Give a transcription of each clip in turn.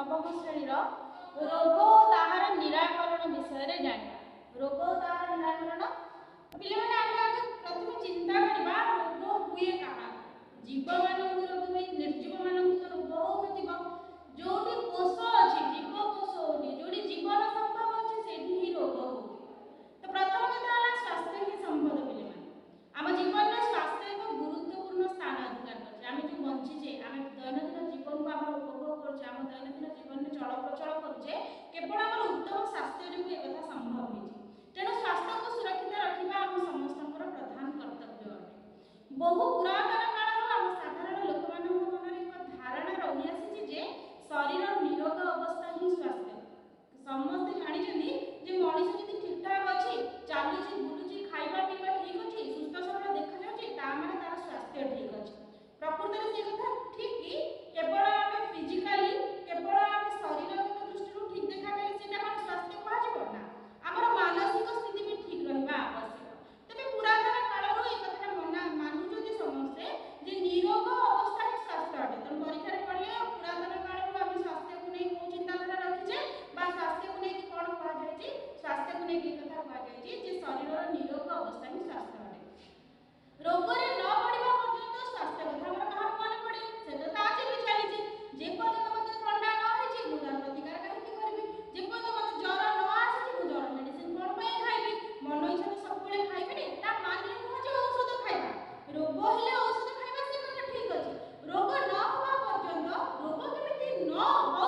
नवम श्रेणी रोग ताहार निराकरण विषय जाना। रोग ताहार निराकरण पे प्रथम चिंता करवा रोग हुए क्या जीव मान रोग हुए निर्जीव मान तो रोग हो जो कोष अच्छी जीव कोष हो जो जीवन संभव अच्छे से ही रोग हो। तो प्रथम कथा स्वास्थ्य ही संपद पे आम जीवन में स्वास्थ्य एक गुरुत्वपूर्ण स्थान अधिकार करছে। आम जो बंचीचे आम दैनंदिन जीवन को आम उपभोग करছে आम दैनंदिन जीवन में चल प्रचल करছে केवल आम उत्तम स्वास्थ्य जो एक संभव हो। तेणु स्वास्थ्य को सुरक्षित रखा आम समस्त प्रधान कर्तव्य अटे। बहु पुरातन काल आम साधारण लोक मन एक धारणा रही आसी जे शरीर निरोग अवस्था ही स्वास्थ्य। समस्ते जानते मनीष जी ठीक ठाक अच्छी चलुची बुलूची खाଇବା पीवा ठीक अच्छी सुस्थ सबल देखा जाए तार स्वास्थ्य ठीक अच्छे। प्रकृत में से कथा ठीक कि केवल आम फिजिकाली केवल आम शरीरगत दृष्टि ठीक देखा गले से स्वास्थ्य कह ना आमर मानसिक स्थिति भी ठीक रहा आवश्यक। तेज पुरातन काल एक कथा मानुचे समस्ते जे निरोग अवस्था ही स्वास्थ्य अटे। तेणु परीक्षा पढ़े पुरातन काल आम स्वास्थ्य को नहीं कौ चिंताधारा रखीचे स्वास्थ्य को लेकिन कौन कहुई स्वास्थ्य को लेकिन कथा कहुई शरीर निरोग अवस्था ही स्वास्थ्य अटे। रोग न बढ़ा पर्यंत स्वास्थ्य कथा क्या मन पड़े से तो आज भी चली जेपर्यंत मत ठंडा न हो तार प्रतिकार कहीं करी जेपर्यंत मत ज्वर न आसी ज्वर मेडिसिन कौन खाइबी मन इच्छा सब खाइबी माने नुह औषध खाइबा रोग हेले औषध खाइबा से कथा ठीक अच्छे। रोग न हवा पर्यंत रोग केमिति न हो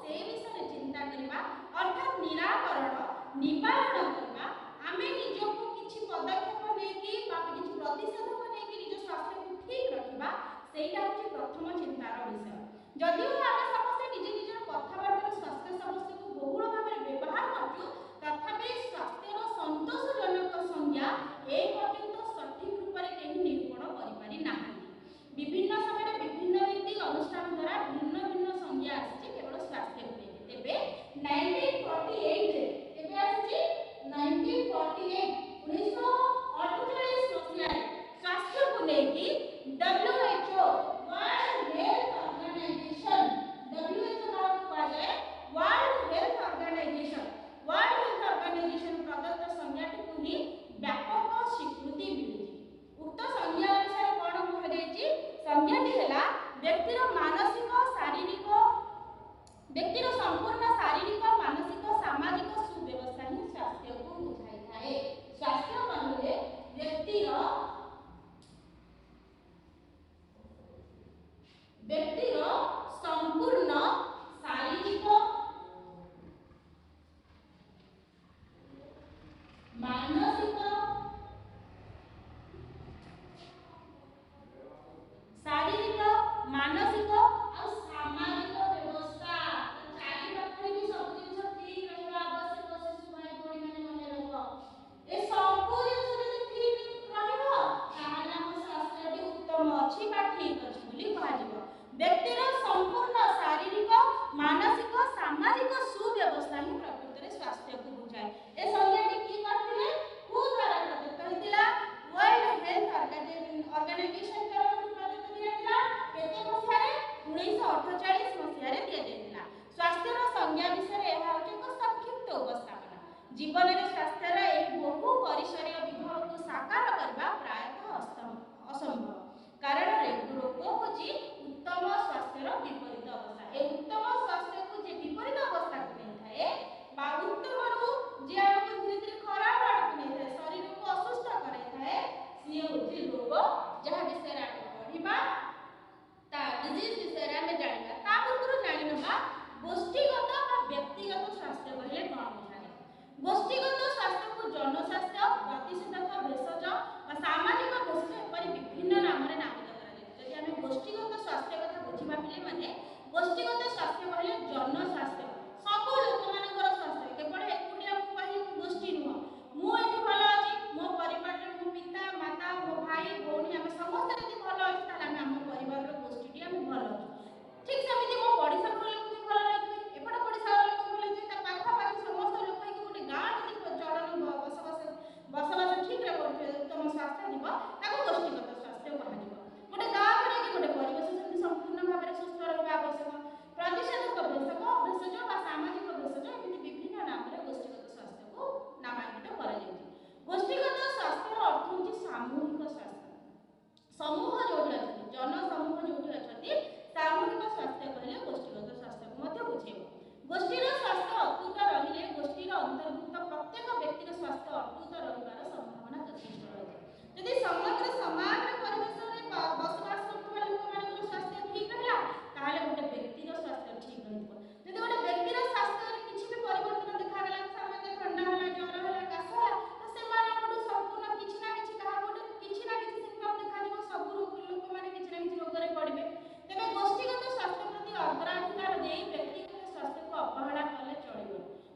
से विषय चिंता करबा अर्थात निराकरण निवारण करबा आमे निजको किछि पदक्षेप नेकी बा किछि प्रतिषेधक नेकी निज स्वास्थ्य को ठीक रखिबा सेटा होछि प्रथम चिंतार विषय। जदिও आमे समस्त निज निजर कथाबार्तार स्वास्थ्य समस्या को बहुल भाव व्यवहार करछु तथापि स्वास्थ्यर संतोषजनक संज्ञा ए पर्यंत सठिक रूप से केही निरूपण करि पारि नाहांती। विभिन्न समय विभिन्न व्यक्ति अनुष्ठान द्वारा भिन्न भिन्न संज्ञा आछि केवल स्वास्थ्य को लेके। तेबे 1948 केबे आछि 1948 1948 मसिया स्वास्थ्य को लेके WHO World Health Organization WHO नाम कहा जाए वर्ल्ड हेल्थ ऑर्गेनाइजेशन प्रदत्त संज्ञाटी को ही व्यापक स्वीकृति मिली। उक्त संज्ञा अनुसार कौन कह जाए संज्ञाटी है व्यक्तिर मानसिक शारीरिक व्यक्तिर संपूर्ण शारीरिक मानसिक सामाजिक सुव्यवस्था ही स्वास्थ्य को बुझाई थाए। स्वास्थ्य माने व्यक्तिर संपूर्ण शारीरिक मानसिक और सामाजिक व्यवस्था चारि पाखरे भी सब जिंस ठीक रहबा आवश्यक शिशु भाई भौणी माने मने रखो ए सब जिंस जदि ठीक रहबो ताहाले हम स्वास्थ्यटी उत्तम अछि बा ठीक अछि बोली कहा जिवो। व्यक्तिर संपूर्ण शारीरिक मानसिक सामाजिक सुव्यवस्था ही प्रकृत रे स्वास्थ्य को बुझाए। ए संज्ञाटी की करथिले को द्वारा प्रदत्त हेतिला वर्ल्ड हेल्थ ऑर्गेनाइजेशन तरफ प्रदत्त दियाला केते मसिया रे 1948 मसिया रे दिया देतिला। स्वास्थ्यर संज्ञा विषय एहा होचे एक संक्षिप्त उपस्थापना। जीवन रे स्वास्थ्यर एक बहु परिसरीय विभाग को साकार करबा प्रायतः असंभव कारण रोग होची उत्तम स्वास्थ्यर विपरीत अवस्था। ए उत्तम स्वास्थ्य को जे विपरीत अवस्था को नै थाए बा उत्तम रु जे हमको धीरे धीरे खराब आड़ को नै थाए शरीर को असुस्थ करे थाए से होची रोग जहा विषय रे पढिबा ता डिजीज विषय रे हम जानिबा ता पूर्व जानिबा गोष्ठीगत बा व्यक्तिगत स्वास्थ्य कहले कोन बुझाए। गोष्ठीगत स्वास्थ्य को जनस्वास्थ्य प्रतिषेधक भेषज बा सामाजिक भेषज परि विभिन्न नाम रे नामित करा जाय। जदि हम गोष्ठीगत स्वास्थ्य कथा बुझिबा पिले माने गोष्ठीगत स्वास्थ्य कहले जनस्वास्थ्य सब लोक मानकर स्वास्थ्य केवल एकुटिया को कहि गोष्ठी नुह मु एठी भलो अछि मो परिवार रे मो पिता माता मो भाई भौणी हम समस्त जदि भलो अछि ताले हम परिवार रो गोष्ठीटी हम भलो अछि। ठीक सेमिति मो पडिसा को लोक भी भलो रहबे एपड पडिसा लोक भलो रहबे ता पाखा पाखी समस्त लोक कि गोटे गां जदि चलन बसवास ठीक रे करथि ବା ସାମାଜିକ ଭେଷଜ ଏମିତି ବିଭିନ୍ନ ନାମରେ ଗୋଷ୍ଠୀଗତ ସ୍ୱାସ୍ଥ୍ୟକୁ ନାମାଙ୍କିତ କରାଯାଉଛି। ଗୋଷ୍ଠୀଗତ ସ୍ୱାସ୍ଥ୍ୟର ଅର୍ଥ ହେଉଛି ସାମୂହିକ ସ୍ୱାସ୍ଥ୍ୟ। ସମୂହ ଯୋଉଠି ଅଛନ୍ତି, ଜନସମୂହ ଯୋଉଠି ଅଛନ୍ତି, ସାମୂହିକ ସ୍ୱାସ୍ଥ୍ୟ କହିଲେ ଗୋଷ୍ଠୀଗତ ସ୍ୱାସ୍ଥ୍ୟକୁ ମଧ୍ୟ ବୁଝେଇବ। ଗୋଷ୍ଠୀର ସ୍ୱାସ୍ଥ୍ୟ ଅତୁଟ ରହିଲେ ଗୋଷ୍ଠୀର ଅନ୍ତର୍ଭୁକ୍ତ ପ୍ରତ୍ୟେକ ବ୍ୟକ୍ତିର ସ୍ୱାସ୍ଥ୍ୟ ଅତୁଟ ରହିବାର ସମ୍ଭାବନା ଯଥେଷ୍ଟ ରହିଥାଏ। ଯଦି ସମଗ୍ର ସମାଜର ପରିବେଶରେ ବସବାସ କରୁଥିବା ଲୋକମାନଙ୍କର ସ୍ୱାସ୍ଥ୍ୟ ଠିକ ରହିଲା ତାହେଲେ ଗୋଟେ ବ୍ୟକ୍ତିର ସ୍ୱାସ୍ଥ୍ୟ ଠିକ ରହିବ। ଯଦି ଗୋଟେ ବ୍ୟକ୍ତିର ସ୍ୱାସ୍ଥ୍ୟରେ କିଛି ବି ପରିବର୍ତ୍ତନ ଦେଖାଗଲା, ସାମାନ୍ୟ ଥଣ୍ଡା ହେଲା, ଜ୍ୱର ହେଲା, କାଶ ହେଲା, ତ ସେମାନଙ୍କଠୁ ସମ୍ପୂର୍ଣ୍ଣ କିଛି ନା କିଛି କାହାକୁ କିଛି ନା କିଛି ସିମ୍ପଟମ୍ ଦେଖାଯିବ, ସବୁ ଲୋକମାନେ କିଛି ନା କିଛି ରୋଗରେ ପଡ଼ିବେ। ତେବେ ଗୋଷ୍ଠୀଗତ ସ୍ୱାସ୍ଥ୍ୟ ପ୍ରତି ଅଗ୍ରାଧିକାର ଦେଇ ବ୍ୟକ୍ତିଗତ ସ୍ୱାସ୍ଥ୍ୟକୁ ଅବହେଳା କଲେ ଚଳିବ।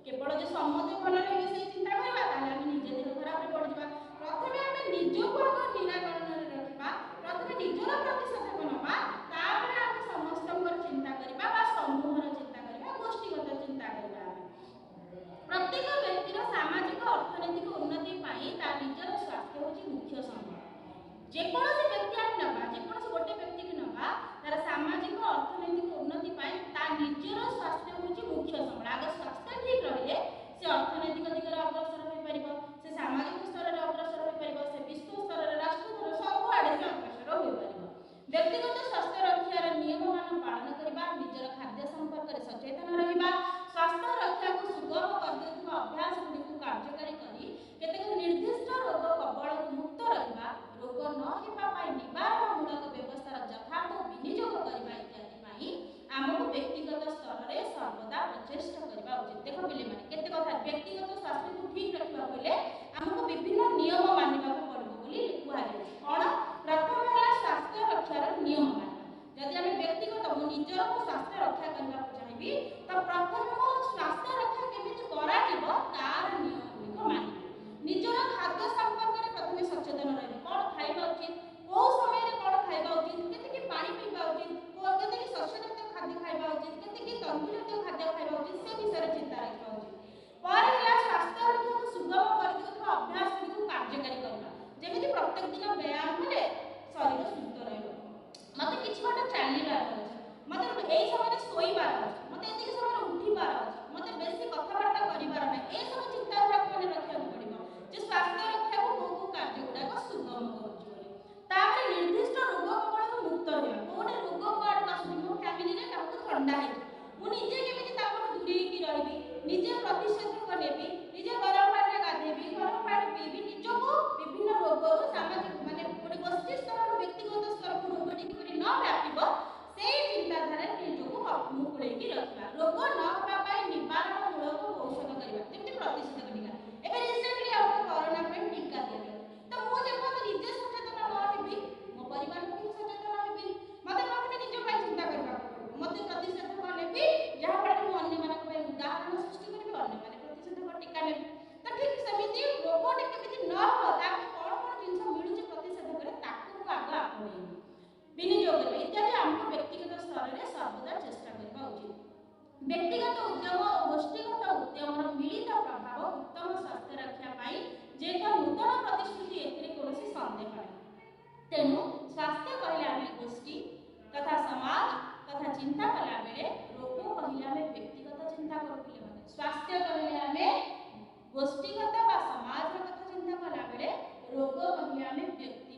କେବଳ ଯେ ସମସ୍ତେ ଭଲ ରହିବେ ସେଇ ଚିନ୍ତା କରିବା ତାହେଲେ ଆମେ ନିଜେ ଦେହ ଖରାପରେ ପଡ଼ିଯିବା। ପ୍ରଥମେ ଆମେ ନିଜକୁ ଆଗ ନିରାକରଣରେ ରଖିବା, ପ୍ରଥମେ ନିଜର ପ୍ରତିଷେଧକ ନେବା, ତାପରେ ଆମେ ସମସ୍ତଙ୍କର ଚିନ୍ତା କରିବା ବା ସମୂହର ଚିନ୍ତା କରିବା, ଗୋଷ୍ଠୀଗତ ଚିନ୍ତା କରିବା। ପ୍ରତ୍ୟେକ ବ୍ୟକ୍ତିର ସାମାଜିକ ଅର୍ଥନୈତିକ ଉନ୍ନତି ପାଇଁ ତା ନିଜର ସ୍ୱାସ୍ଥ୍ୟ ହେଉଛି ମୁଖ୍ୟ ସମ୍ବଳ। ଯେକୌଣସି ବ୍ୟକ୍ତି ଆମେ ନେବା, ଯେକୌଣସି ଗୋଟେ ବ୍ୟକ୍ତିକୁ ନେବା, ତାର ସାମାଜିକ ଅର୍ଥନୈତିକ ଉନ୍ନତି ପାଇଁ ତା ନିଜର ସ୍ୱାସ୍ଥ୍ୟ ହେଉଛି ମୁଖ୍ୟ ସମ୍ବଳ। ଆଗ ସ୍ୱାସ୍ଥ୍ୟ ଠିକ ରହିଲେ ସେ ଅର୍ଥନୈତିକ ଦିଗରେ ଅଗ୍ରସର ହୋଇପାରିବ, ସେ ସାମାଜିକ ସ୍ତରରେ ଅଗ୍ରସର ହୋଇପାରିବ, ସେ ବିଶ୍ୱ ସ୍ତରରେ, ରାଷ୍ଟ୍ର ସ୍ତରରେ ସବୁଆଡ଼େ ସେ ଅଗ୍ରସର ହୋଇପାରିବ। ବ୍ୟକ୍ତିଗତ ସ୍ୱାସ୍ଥ୍ୟ ରକ୍ଷାର ନିୟମମାନ ପାଳନ କରିବା, ନିଜର ଖାଦ୍ୟ ସମ୍ପର୍କରେ ସଚେତନ ରହିବା, ସ୍ୱାସ୍ଥ୍ୟ ରକ୍ଷାକୁ ସୁଗମ କରିଦେଉଥିବା ଅଭ୍ୟାସ ଗୁଡ଼ିକୁ କାର୍ଯ୍ୟକାରୀ କରି କେତେକ ନିର୍ଦ୍ଦିଷ୍ଟ ରୋଗ କବଳରୁ ମୁକ୍ତ ରହିବା, ରୋଗ ନ ହେବା ପାଇଁ ନିବାରଣମୂଳକ ବ୍ୟବସ୍ଥାର ଯଥାର୍ଥ ବିନିଯୋଗ କରିବା ଇତ୍ୟାଦି ପାଇଁ ଆମକୁ ବ୍ୟକ୍ତିଗତ ସ୍ତରରେ ସର୍ବଦା ପ୍ରଚେଷ୍ଟା କରିବା ଉଚିତ। ଦେଖ ପିଲାମାନେ କେତେ କଥା, ବ୍ୟକ୍ତିଗତ ସ୍ୱାସ୍ଥ୍ୟକୁ ଠିକ ରଖିବାକୁ ହେଲେ ଆମକୁ ବିଭିନ୍ନ ନିୟମ ମାନିବାକୁ ପଡ଼ିବ ବୋଲି କୁହାଯାଇଛି। କ'ଣ? ପ୍ରଥମ ହେଲା ସ୍ୱାସ୍ଥ୍ୟ ରକ୍ଷାର ନିୟମ ମାନିବା। ଯଦି ଆମେ ବ୍ୟକ୍ତିଗତ ମୁଁ ନିଜର ସ୍ୱାସ୍ଥ୍ୟ ରକ୍ଷା କରିବାକୁ ଚାହିଁବି ତ ପ୍ରଥମେ ମୋ ସ୍ୱାସ୍ଥ୍ୟ ରକ୍ଷା କେମିତି କରାଯିବ ତାର ନିୟମ ଗୁଡ଼ିକ ମାନିବି। ନିଜର ଖାଦ୍ୟ ସମ୍ପର୍କରେ ପ୍ରଥମେ ସଚେତନ ରହିବି। କ'ଣ ଖାଇବା ଉଚିତ, କୋଉ ସମୟରେ କ'ଣ ଖାଇବା ଉଚିତ, କେତିକି ପାଣି ପିଇବା ଉଚିତ, କେତିକି ଶସ୍ୟଜାତୀୟ ଖାଦ୍ୟ ଖାଇବା ଉଚିତ, କେତିକି ତନ୍ତୁଜାତୀୟ ଖାଦ୍ୟ ଖାଇବା ଉଚିତ, ସେ ବିଷୟରେ ଚିନ୍ତା ରଖିବା ଉଚିତ। ପରେ ହେଲା ସ୍ୱାସ୍ଥ୍ୟ ରକ୍ଷାକୁ ସୁଗମ କରିଦେଉଥିବା ଅଭ୍ୟାସ ଗୁଡ଼ିକୁ କାର୍ଯ୍ୟକାରୀ କରିବା। ଯେମିତି ପ୍ରତ୍ୟେକ ଦିନ ବ୍ୟାୟାମ କଲେ ଶରୀର ସୁସ୍ଥ ରହିବ। ମୋତେ କିଛି ବାଟ ଚାଲିବାର ଅଛି, ମୋତେ ଏଇ ସମୟରେ ଶୋଇବାର ଅଛି, ମୋତେ ଏତିକି ସମୟରେ ଉଠିବାର ଅଛି, ମୋତେ ବେଶୀ କଥାବାର୍ତ୍ତା କରିବାର ନାହିଁ, ଏସବୁ ଚିନ୍ତାଧାରାକୁ ମନେ ରଖିବାକୁ ପଡ଼ିବ ଯେ ସ୍ୱାସ୍ଥ୍ୟ ରକ୍ଷାକୁ କୋଉ କୋଉ କାର୍ଯ୍ୟ ଗୁଡ଼ାକ ସୁଗମ କରୁଛି ବୋଲି। ତାପରେ ନିର୍ଦ୍ଦିଷ୍ଟ ରୋଗ କବଳରୁ ମୁକ୍ତ ରହିବା। କୋଉଠି ରୋଗ କୁଆଡ଼କୁ ଆସୁଛି, ମୋ ଫ୍ୟାମିଲିରେ କାହାକୁ ଥଣ୍ଡା ହେଇଛି, ମୁଁ ନିଜେ କେମିତି ତାଙ୍କଠୁ ଦୂରେଇକି ରହିବି, ନିଜେ ପ୍ରତିଷେଧକ ନେବି, ନିଜେ ଗରମ ପାଣିରେ ଗାଧେଇବି, ଗରମ ପାଣି ପିଇବି, ନିଜକୁ ବିଭିନ୍ନ ରୋଗରୁ ସାମାଜିକ ମାନେ ଗୋଟେ ଗୋଷ୍ଠୀ ସ୍ତରରୁ ବ୍ୟକ୍ତିଗତ ସ୍ତରକୁ ରୋଗଟି କିପରି ନ ବ୍ୟାପିବ ସେଇ ଚିନ୍ତାଧାରାରେ ନିଜକୁ ମୁକୁଳେଇକି ରଖିବା। ରୋଗ ନ ହେବା ପାଇଁ ନିବାରଣମୂଳକ ଔଷଧ କରିବା, ଯେମିତି ପ୍ରତିଷେଧକ ଟୀକା। ଏବେ ରିସେଣ୍ଟଲି ଆମର କରୋନା ପାଇଁ ଟୀକା ଦିଆଯାଉଛି, ତ ମୁଁ ଯେପର୍ଯ୍ୟନ୍ତ ନିଜେ ସଚେତନ ନ ହେବି ମୋ ପରିବାରକୁ ବି ସଚେତନ ହେବିନି। ମୋତେ ପ୍ରଥମେ ନିଜ ପାଇଁ ଚିନ୍ତା କରିବାକୁ ପଡ଼ିବ। ମୋତେ ପ୍ରତିଷେଧକ ନେବି ଯାହାଫଳରେ ମୁଁ ଅନ୍ୟମାନଙ୍କ ପାଇଁ ଉଦାହରଣ ସୃଷ୍ଟି କରିବି, ଅନ୍ୟମାନେ ପ୍ରତିଷେଧକ ଟୀକା ନେବି। ତ ଠିକ ସେମିତି ରୋଗଟି କେମିତି ନ ହେବ ତା ପାଇଁ କ'ଣ କ'ଣ ଜିନିଷ ମିଳୁଛି ପ୍ରତିଷେଧକରେ ତାକୁ ମୁଁ ଆଗ ଆପଣେଇବି, ବିନିଯୋଗ କରିବି ଇତ୍ୟାଦି ଆମକୁ ବ୍ୟକ୍ତିଗତ ସ୍ତରରେ ସର୍ବଦା ଚେଷ୍ଟା କରିବା ଉଚିତ। ବ୍ୟକ୍ତିଗତ ଉଦ୍ୟମ ଓ ଗୋଷ୍ଠୀଗତ ଉଦ୍ୟମର ମିଳିତ ପ୍ରଭାବ ଉତ୍ତମ ସ୍ୱାସ୍ଥ୍ୟ ରକ୍ଷା ପାଇଁ ଯେ ଏକ ନୂତନ ପ୍ରତିଶ୍ରୁତି, ଏଥିରେ କୌଣସି ସନ୍ଦେହ ନାହିଁ। ତେଣୁ ସ୍ୱାସ୍ଥ୍ୟ କହିଲେ ଆମେ ଗୋଷ୍ଠୀ ତଥା ସମାଜ କଥା ଚିନ୍ତା କଲାବେଳେ ରୋଗ କହିଲେ ଆମେ ବ୍ୟକ୍ତିଗତ ଚିନ୍ତା କରୁ ପିଲାମାନେ, ସ୍ୱାସ୍ଥ୍ୟ କହିଲେ ଆମେ ଗୋଷ୍ଠୀଗତ ବା ସମାଜର କଥା ଚିନ୍ତା କଲାବେଳେ ରୋଗ କହିଲେ ଆମେ ବ୍ୟକ୍ତି